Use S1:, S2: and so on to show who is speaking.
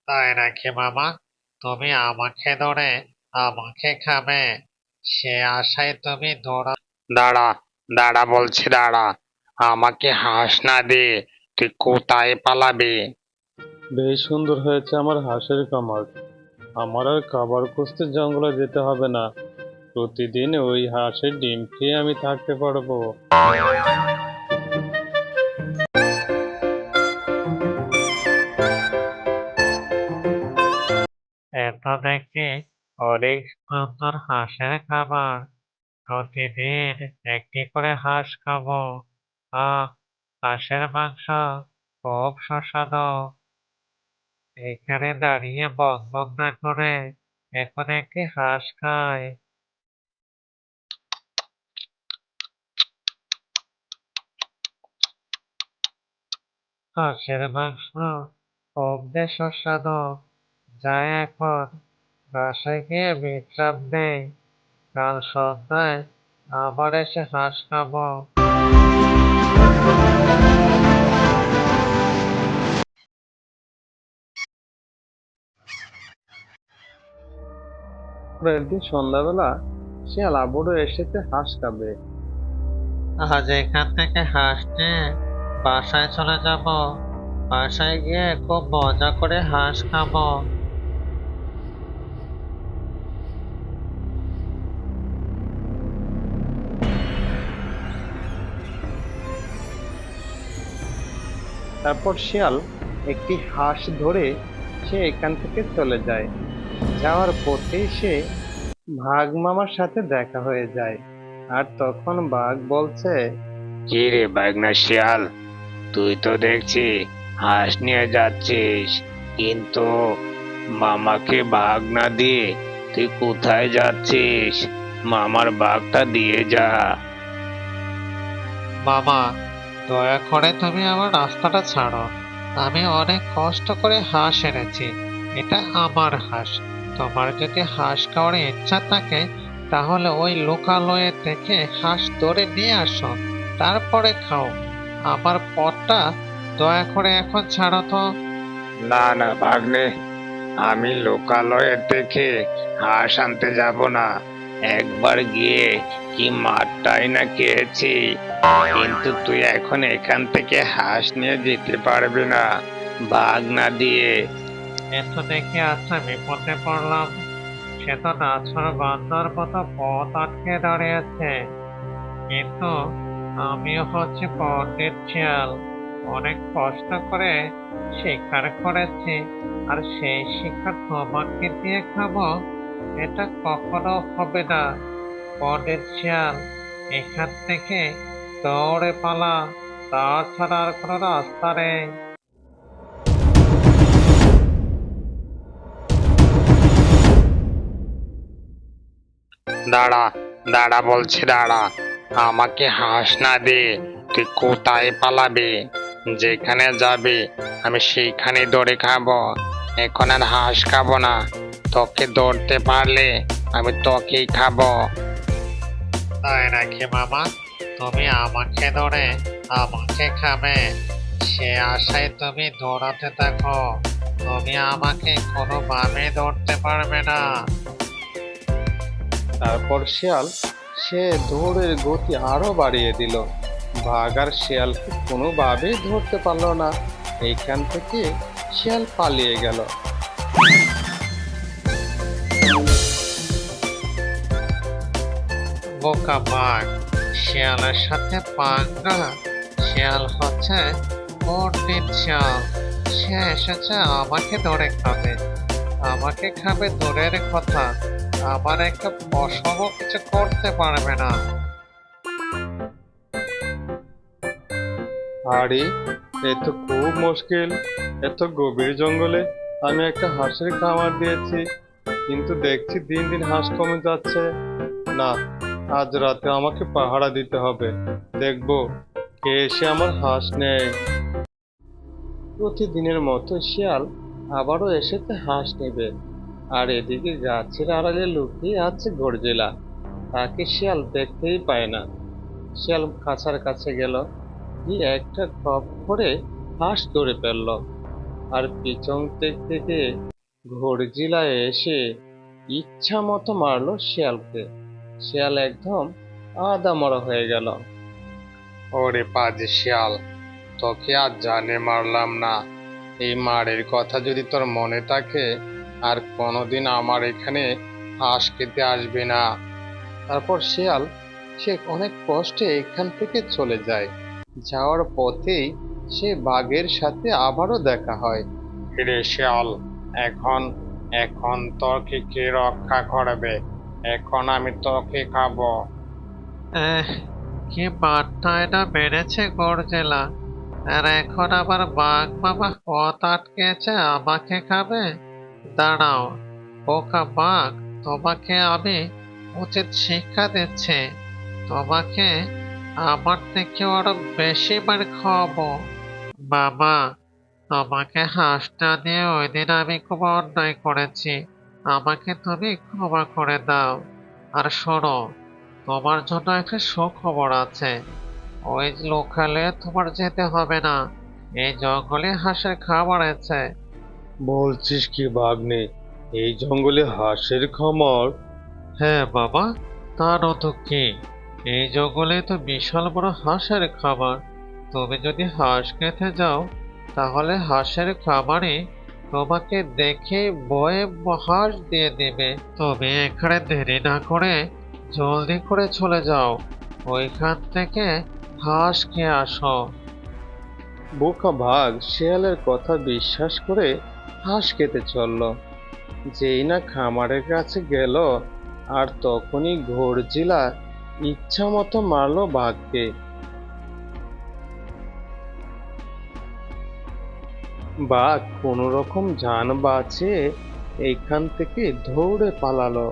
S1: তাই নাকি মামা? তুমি আমাকে ধরে আমাকে খাবে, সে আশায় তুমি দৌড়া।
S2: দাঁড়া, দাঁড়া বলছি দাঁড়া। আমাকে হাঁস না দিয়ে তুই কোথায় পালাবি?
S3: বেশ সুন্দর হয়েছে আমার হাঁসের খামার। আমার আর খাবার খুঁজতে জঙ্গলে যেতে হবে না। প্রতিদিন ওই হাঁসের ডিম খেয়ে আমি থাকতে পারবো।
S1: এত দেখি অনেক সুন্দর হাঁসের খাবার। প্রতিদিন একটি করে হাঁস খাবো। আহ, হাঁসের মাংস খুব সুস্বাদু। এখানে দাঁড়িয়ে বক বক না করে এখন একটি হাঁস খাই। হাঁসের মাংস খুব যে সুস্বাদু। যাই এখন বাসায় গিয়ে বিশ্রাম নেই। কাল সন্ধ্যায় আবার এসে হাঁস খাবো।
S3: পরের দিন সন্ধ্যাবেলা শিয়াল আবারও এসেছে হাঁস খাবে।
S1: আজ এখান থেকে হাঁস নিয়ে বাসায় চলে যাব। বাসায় গিয়ে খুব মজা করে হাঁস খাবো।
S3: তারপর শিয়াল একটি হাঁস ধরে সে এখান থেকে চলে যায়। যাওয়ার পথেই সে বাঘ মামার সাথে দেখা হয়ে যায়। আর তখন বাঘ বলছে,
S2: কি রে বাগনা শিয়াল, তুই তো দেখছি হাঁস নিয়ে যাচ্ছিস, কিন্তু মামাকে বাঘ না দিয়ে তুই কোথায় যাচ্ছিস? মামার বাঘটা দিয়ে যা।
S1: মামা, দয়া করে তুমি আমার রাস্তাটা ছাড়ো। আমি অনেক কষ্ট করে হাঁস এনেছি। এটা আমার হাঁস। তোমার যদি হাঁস খাওয়ার ইচ্ছা থাকে তাহলে ওই লোকালয়ে থেকে হাঁস ধরে নিয়ে আসো, তারপরে খাও। আমার পথটা দয়া করে এখন ছাড়ো তো।
S2: না না ভাগ্নে, আমি লোকালয়ের থেকে হাঁস আনতে যাব না। একবার গিয়ে কি মারটাই না খেয়েছি, কিন্তু তুই এখন এখান থেকে হাঁস নিয়ে যেতে পারবি না বাঘ না দিয়ে।
S1: এত দেখে আচ্ছা বিপদে পড়লাম। সে তো নাছর বান্দার মতো পথ আটকে দাঁড়িয়েছে। কিন্তু আমিও হচ্ছে পথের শিয়াল। অনেক কষ্ট করে শিকার করেছি, আর সেই শিকার তোমাকে দিয়ে খাবো? এটা কখনো হবে না। পথের শিয়াল, এখান থেকে দৌড়ে পালা, তাছাড়া আর কোনো রাস্তা নেই।
S2: দাঁড়া, দাঁড়া বলছি দাঁড়া। আমাকে হাঁস না দিয়ে তুই কোথায় পালাবি? যেখানে যাবি আমি সেইখানে দৌড়ে খাবো। এখন আর হাঁস খাবো না। তোকে দৌড়তে পারলে আমি তোকেই খাবো।
S1: তাই নাকি মামা? তুমি আমাকে ধরে আমাকে খাবে, সে আশায় তুমি দৌড়াতে থাকো। তুমি আমাকে কোনোভাবে ধরতে পারবে না।
S3: তারপর শিয়াল সে দৌড়ের গতি আরো বাড়িয়ে দিল। বাঘ আর শিয়ালকে কোনোভাবেই ধরতে পারলো না। এইখান থেকে শিয়াল পালিয়ে গেল।
S1: বোকা বাঘ, শিয়ালের সাথে পাঙ্গা? শিয়াল হচ্ছে পণ্ডিত শিয়াল। সে এসেছে আমাকে ধরে খাবে। আমাকে খাবে দূরের কথা, আমার একটা পশমও কিছু করতে পারবে না।
S3: আরে, এ তো খুব মুশকিল। এত গভীর জঙ্গলে আমি একটা হাঁসের খামার দিয়েছি, কিন্তু দেখছি দিন দিন হাঁস কমে যাচ্ছে। না, আজ রাতে আমাকে পাহারা দিতে হবে। দেখবো কে এসে আমার হাঁস নেয়। প্রতিদিনের মতো শিয়াল আবারও এসেছে হাঁস নেবে। আর এদিকে গাছের আড়ালে লুকিয়ে আছে গর্জিলা। তাকে শিয়াল দেখতেই পায় না। শিয়াল খাঁচার কাছে গেল, গিয়ে একটা খপ করে হাঁস ধরে ফেললো। আর পিছন থেকে ঘরজিলা এসে ইচ্ছা মতো মারলো শিয়ালকে। শিয়াল একদম আদা মরা হয়ে গেল। ওরে পাজি শিয়াল, তোকে আর জানে মারলাম না। এই মারের কথা যদি তোর মনে থাকে, আর কোনোদিন আমার এখানে হাঁস খেতে আসবে না। তারপর শিয়াল সে অনেক কষ্টে এখান থেকে চলে যায়। যাওয়ার পথেই সে বাঘের সাথে আবারও দেখা হয়। রে শিয়াল, এখন এখন তোকে কে রক্ষা করবে? এখন আমি তোকে খাবো।
S1: এহ, কি বারটা এটা বেড়েছে গর্জেলা। আর এখন আবার বাঘ বাবা পথ আটকেছে আমাকে খাবে। দাঁড়াও বোকা বাঘ, তোমাকে আমি উচিত শিক্ষা দিচ্ছি। তোমাকে আমার থেকে আরো বেশি বার খাওয়াবো। বাবা, তোমাকে হাঁসটা দিয়ে ওই দিন আমি খুব অন্যায় করেছি। আমাকে তুমি ক্ষমা করে দাও। আর শোনো, তোমার জন্য একটা সুখবর আছে। ওই লোকালে তোমার যেতে হবে না। এই জঙ্গলে হাঁসের খাবার আছে।
S3: বলছিস কি ভাগ্নে, এই জঙ্গলে হাঁসের খামার?
S1: হ্যাঁ বাবা, তা নতো কি। এই জঙ্গলে তো বিশাল বড় হাঁসের খাবার। তুমি যদি হাঁস খেতে যাও, তাহলে হাঁসের খামারে তোমাকে দেখে বয়ে হাঁস দিয়ে দিবে। তুমি এখানে দেরি না করে জলদি করে চলে যাও। ওইখান থেকে হাঁস খেয়ে আসো।
S3: বোকা বাঘ শিয়ালের কথা বিশ্বাস করে হাঁস খেতে চলল। যেই না খামারের কাছে গেল, আর তখনই ঘরজিলা ইচ্ছা মতো মারলো বাঘকে। বাঘ কোনো রকম জান বাঁচিয়ে এইখান থেকে দৌড়ে পালালো।